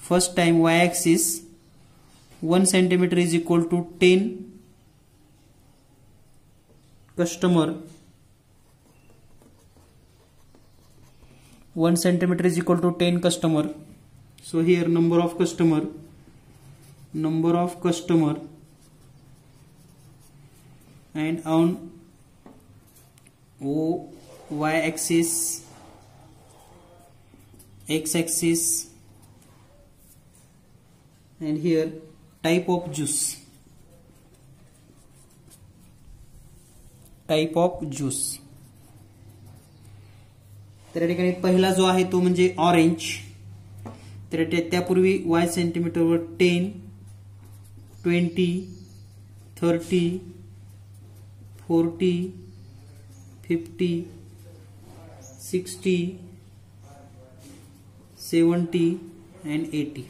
First time Y axis 1 centimetre is equal to 10 customer. 1 centimetre is equal to 10 customer. So here number of customer and on y axis, x axis, and here type of juice. तर या ठिकाणी पहिला जो आहे तो म्हणजे orange. तर त्यापूर्वी y सेंटीमीटरवर 10, 20, 30, 40, 50, 60, 70 and 80.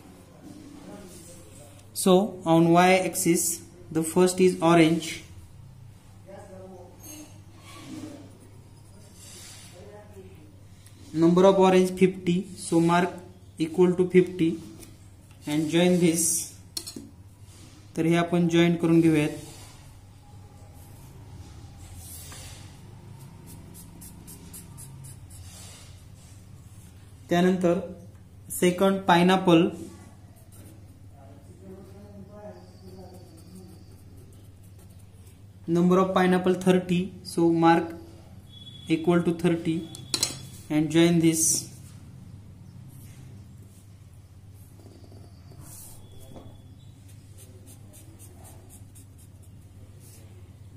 So on y axis the first is orange. Number of orange 50, so mark equal to 50 and join this. तर हे आपण जॉईन करून घेऊयात. त्यानंतर second pineapple. Number of pineapple 30, so mark equal to 30 and join this.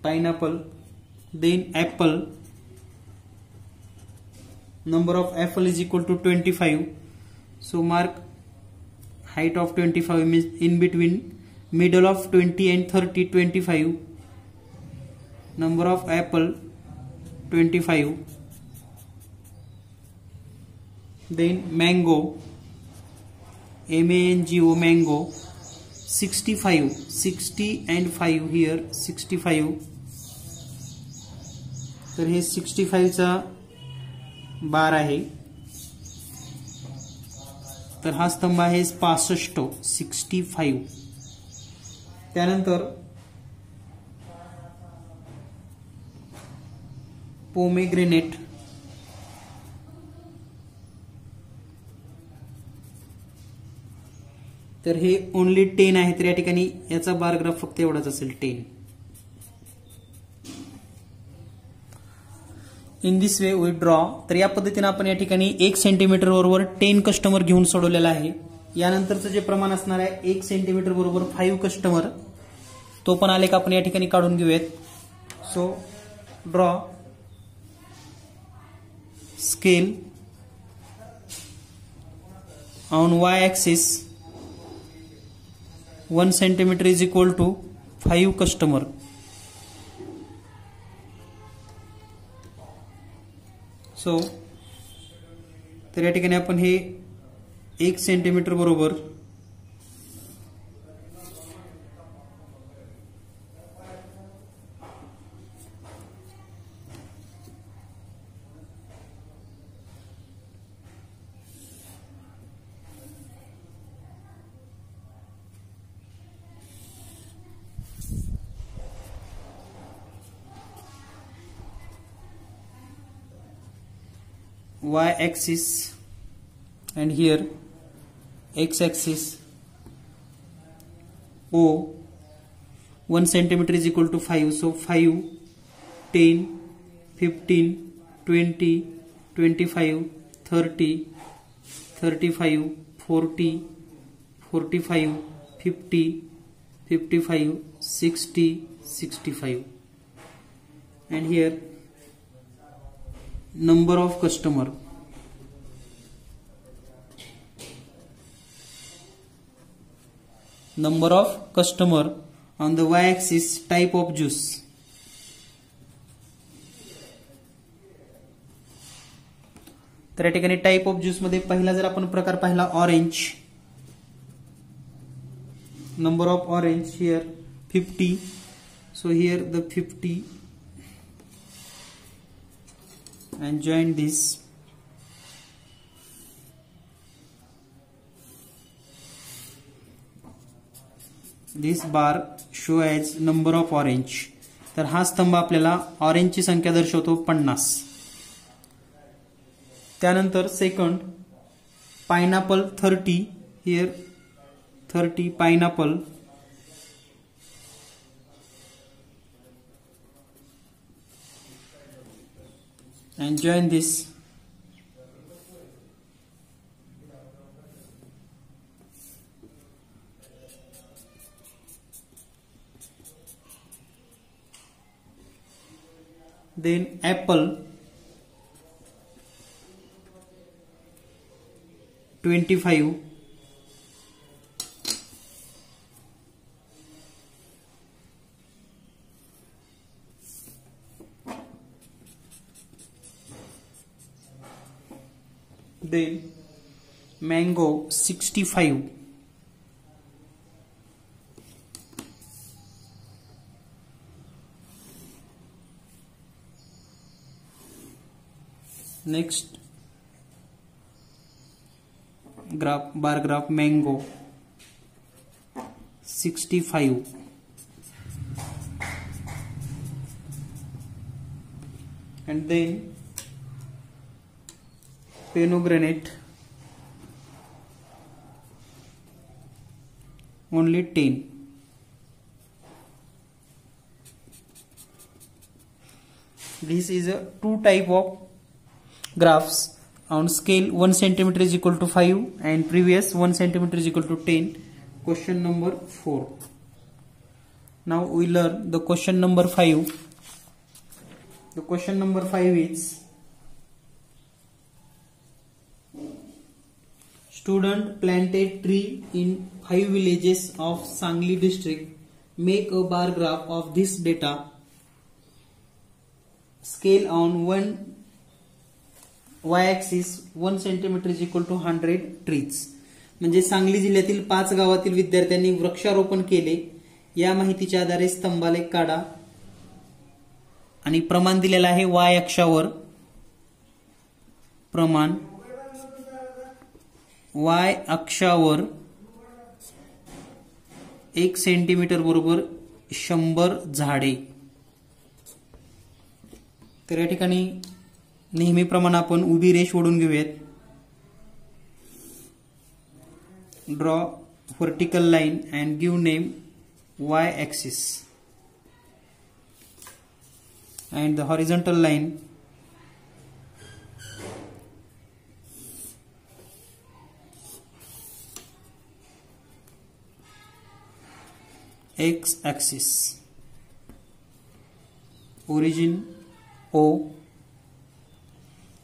Pineapple, then apple. Number of apple is equal to 25, so mark height of 25 means in between middle of 20 and 30, 25. Number of apple 25. Then mango, mango, mango 65, 60 and 5 here 65. तर हे 65 चा बार आहे. तर हा स्तंभ आहे 65, 65. त्यानंतर pomegranate. तर हे ओनली 10 आहे. तर या ठिकाणी याचा बार ग्राफ फक्त एवढाच असेल 10. In this way we draw. तर या पद्धतीने आपण या ठिकाणी 1 सेंटीमीटर बरोबर 10 कस्टमर घेऊन सोडवलेला आहे. यानंतरचं जे प्रमाण असणार आहे 1 सेंटीमीटर बरोबर 5 कस्टमर, तो पण आलेख आपण या ठिकाणी काढून घेऊयात. So draw scale on Y axis 1 centimetre is equal to 5 customer. So तर या ठिकाणी आपण हे 1 सेंटीमीटर बरोबर y axis and here x axis O. 1 centimeter is equal to 5, so 5, 10, 15, 20, 25, 30, 35, 40, 45, 50, 55, 60, 65. And here number of customer. Number of customer on the y-axis, type of juice. तर या ठिकाणी type of juice मध्ये पहिला जर आपण प्रकार पाहिला orange, number of orange here 50, so here the 50 and join this. This bar show as number of orange. तर हा स्तंभ आपल्याला ऑरेंजची संख्या दर्शवतो 50. त्यानंतर second pineapple 30, here 30 pineapple, and join this. Then apple 25, then mango 65, next graph, bar graph mango 65, and then pomegranate only 10. This is a two type of graphs. On scale 1 centimeter is equal to 5 and previous 1 centimeter is equal to 10. Question number 4. Now we learn the question number 5. The question number 5 is, student planted tree in 5 villages of Sangli district. Make a bar graph of this data. Scale on 1 y-axis 1 centimeter is equal to 100 trees. म्हणजे सांगली जिल्ह्यातील 5 गावातील विद्यार्थ्यांनी वृक्षारोपण केले. या माहितीच्या आधारे स्तंभालेख काढा आणि प्रमाण दिलेलं आहे y अक्षावर. प्रमाण y अक्षावर 1 सेंटीमीटर बरोबर 100 झाडे. तर या ठिकाणी नेहमीप्रमाणे आपण उभी रेष ओढून घेऊयात. Draw vertical line and give name y axis and the horizontal line x axis. Origin O.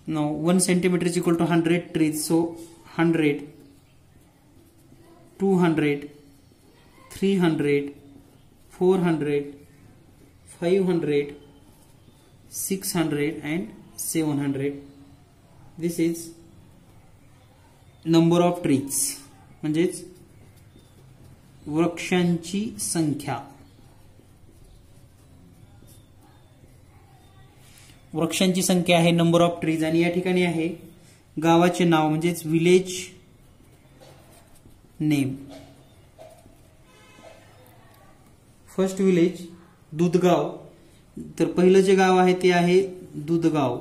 Now 1 centimeter is equal to 100 trees, so 100, 200, 300, 400, 500, 600 and 700. This is number of trees, म्हणजेच वृक्षांची संख्या. वृक्षांची संख्या आहे नंबर ऑफ ट्रीज आणि या ठिकाणी आहे गावाचे नाव म्हणजेच village name. First village Dudhgaon. तर पहिलं जे गाव आहे ते आहे दुधगाव.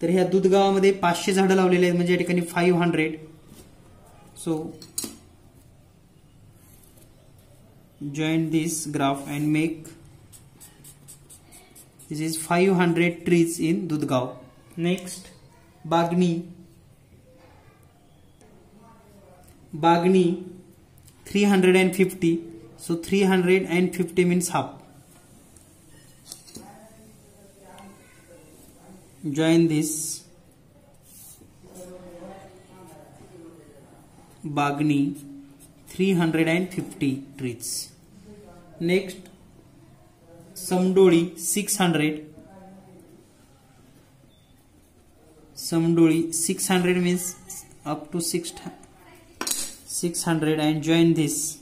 तर ह्या दुधगावामध्ये 500 झाडं लावलेली आहेत, म्हणजे या ठिकाणी 500. So join this graph and make this is 500 trees in Dudhgaon. Next बागनी 350. So 350 means half. Join this Bagni 350 trees. Next Samdoli 600. Samdoli 600 means up to 600 and join this.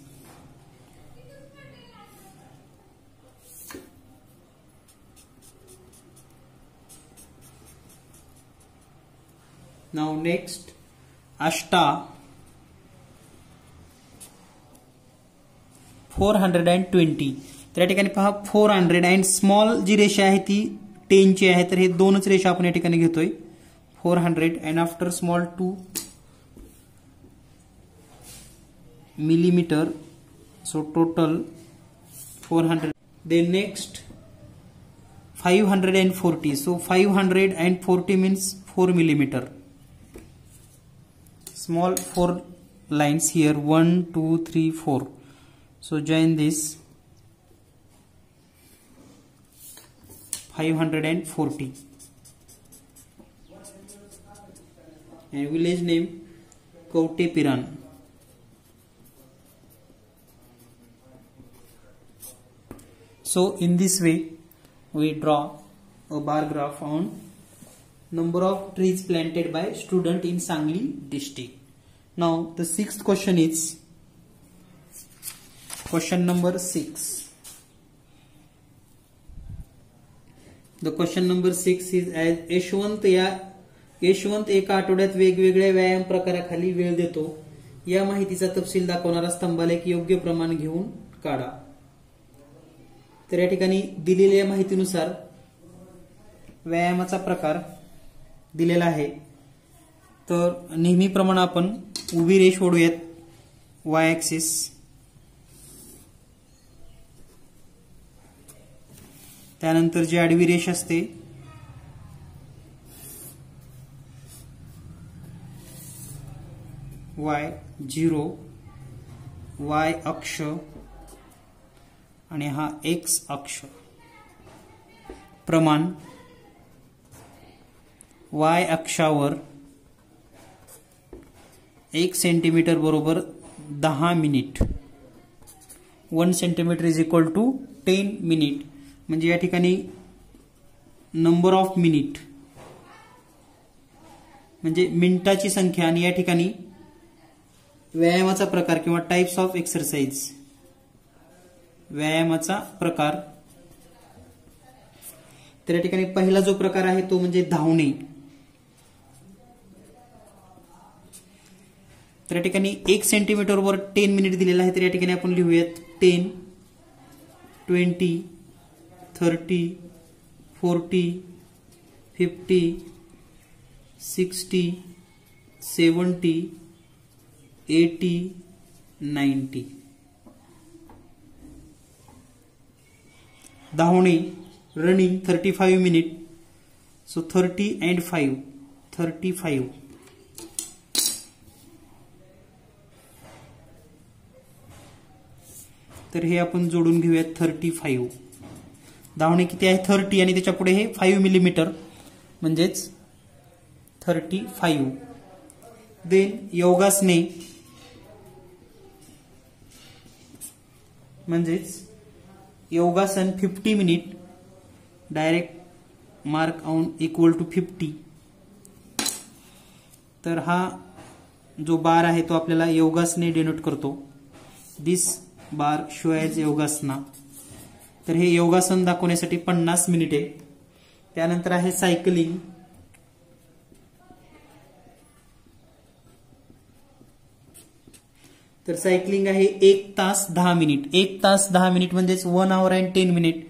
Now next Ashta 420. तर या ठिकाणी पहा 400 अँड स्मॉल जी रेषा आहे ती 10 ची आहे, तर हे दोनच रेषा आपण या ठिकाणी घेतोय. 400 and after small 2 millimeter, so total 400. Then next 540. So 540 means 4 millimeter. Small 4 lines here, 1 2 3 4. So join this 540 and village name Kautepiran. So in this way we draw a bar graph on number of trees planted by student in Sangli district. Now the sixth question is question number 6. The question number 6 is as Yashwant एका आठवड्यात वेगवेगळ्या व्यायाम प्रकाराखाली वेळ देतो. या माहितीचा तपशील दाखवणारा स्तंभालेख योग्य प्रमाण घेऊन काढा. तर या ठिकाणी दिलेल्या माहितीनुसार व्यायामाचा प्रकार दिलेला आहे. तर नेहमीप्रमाणे आपण उभी रेष ओढूयात वाय ऍक्सिस. त्यानंतर जी आडवी रेष असते y0 y अक्ष आणि हा x अक्ष. प्रमाण y अक्षावर 1 सेंटीमीटर बरोबर 10 minute. 1 centimetre is equal to 10 minute. म्हणजे या ठिकाणी नंबर ऑफ मिनिट म्हणजे मिनिटाची संख्या आणि या ठिकाणी व्यायामाचा प्रकार किंवा टाइप्स ऑफ एक्सरसाइज. व्यायामाचा प्रकार तर या ठिकाणी पहिला जो प्रकार आहे तो म्हणजे धावणे. तर या ठिकाणी 1 सेंटीमीटर वर 10 मिनिट दिलेला आहे. तर या ठिकाणी आपण लिहूयात 10 20 30 40 50 60 70 80 90. धावणे रनिंग 35 मिनिट. So 30 and 5 35. तर हे आपण जोडून घेऊयात 35. धावणे किती आहे 30 आणि त्याच्या पुढे हे 5 मिलीमीटर म्हणजेच 35. देन योगासने म्हणजेच योगासन 50 minute. Direct mark on equal to 50. तर हा जो बार आहे तो आपल्याला योगासने डिनोट करतो. दिस बार शो एज योगासना. तर हे योगासन दाखवण्यासाठी 50 मिनिटे. त्यानंतर आहे सायकलिंग. तर सायकलिंग आहे 1 तास 10 मिनिट. 1 तास 10 मिनिट म्हणजेच 1 hour and 10 minutes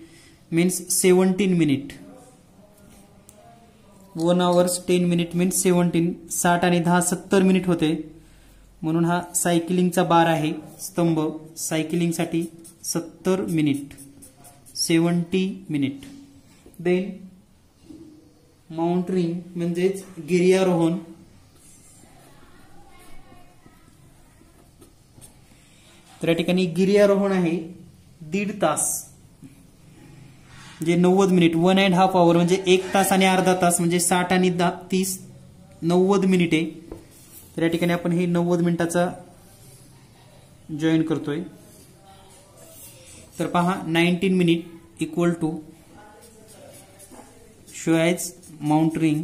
means 17 minute. 1 hours 10 minute means 17. 60 आणि 10 70 मिनिट होते, म्हणून हा सायकलिंगचा बार आहे स्तंभ. सायकलिंगसाठी 70 मिनिट 70 मिनिट. देन माउंटेनिंग म्हणजेच गिर्यारोहण. तर या ठिकाणी गिर्यारोहण आहे 1.5 तास म्हणजे 90 मिनिट. 1.5 hour म्हणजे 1 तास आणि अर्धा तास म्हणजे 60 आणि 30 90 मिनिटे. तर या ठिकाणी आपण हे 90 मिनिटाचा जॉईन करतोय. तर पहा 19 minute equal to shows mountaineering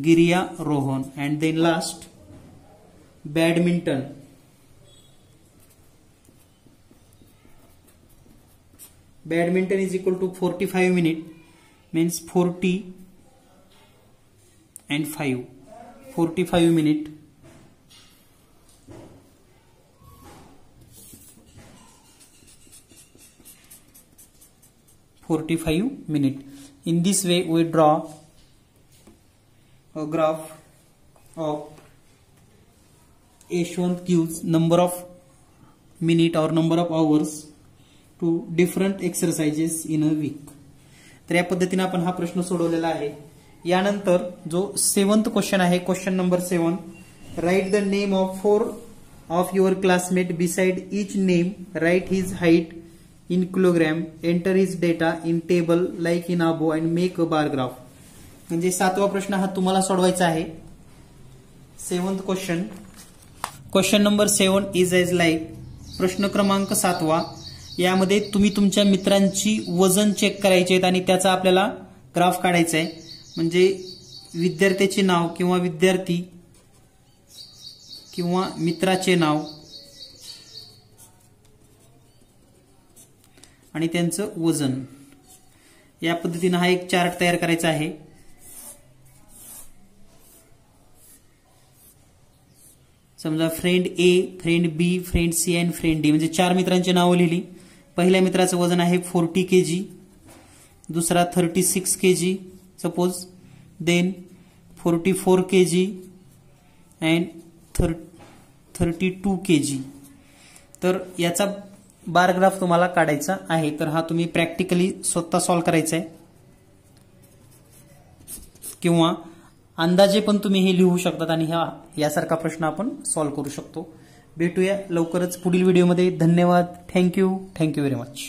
गिर्यारोहण. And then last badminton. Badminton is equal to 45 minute means 40 and 5 45 minute. In this way we draw a graph of H1 gives number of minute or number of hours to different exercises in a week. तर या पद्धतीने आपण हा प्रश्न सोडवलेला आहे. यानंतर जो 7th question आहे, question number 7, write the name of 4 of your classmate beside each name, write his height in kilogram, enter his data in table like in above and make a bar graph. म्हणजे 7वा प्रश्न हा तुम्हाला सोडवायचा आहे. 7th question. Question number 7 is as like. प्रश्न क्रमांक 7वा. यामध्ये तुम्ही तुमच्या मित्रांची वजन चेक करायचे आहेत आणि त्याचा आपल्याला ग्राफ काढायचा आहे. म्हणजे विद्यार्थ्याचे नाव किंवा विद्यार्थी किंवा मित्राचे नाव आणि त्यांचं वजन. या पद्धतीने हा एक चार्ट तयार करायचा आहे. समजा friend A, friend B, friend C and friend D म्हणजे 4 मित्रांची नावं लिहिली. पहिल्या मित्राचं वजन आहे 40 kg, दुसरा 36 kg suppose, then 44 kg and 32 kg. तर याचा बार ग्राफ तुम्हाला काढायचा आहे. तर हा तुम्ही प्रॅक्टिकली स्वतः सॉल्व्ह करायचा आहे किंवा अंदाजे पण तुम्ही हे लिहू शकतात आणि यासारखा प्रश्न आपण सॉल्व्ह करू शकतो. भेटूया लवकरच पुढील व्हिडिओमध्ये. धन्यवाद. Thank you very much.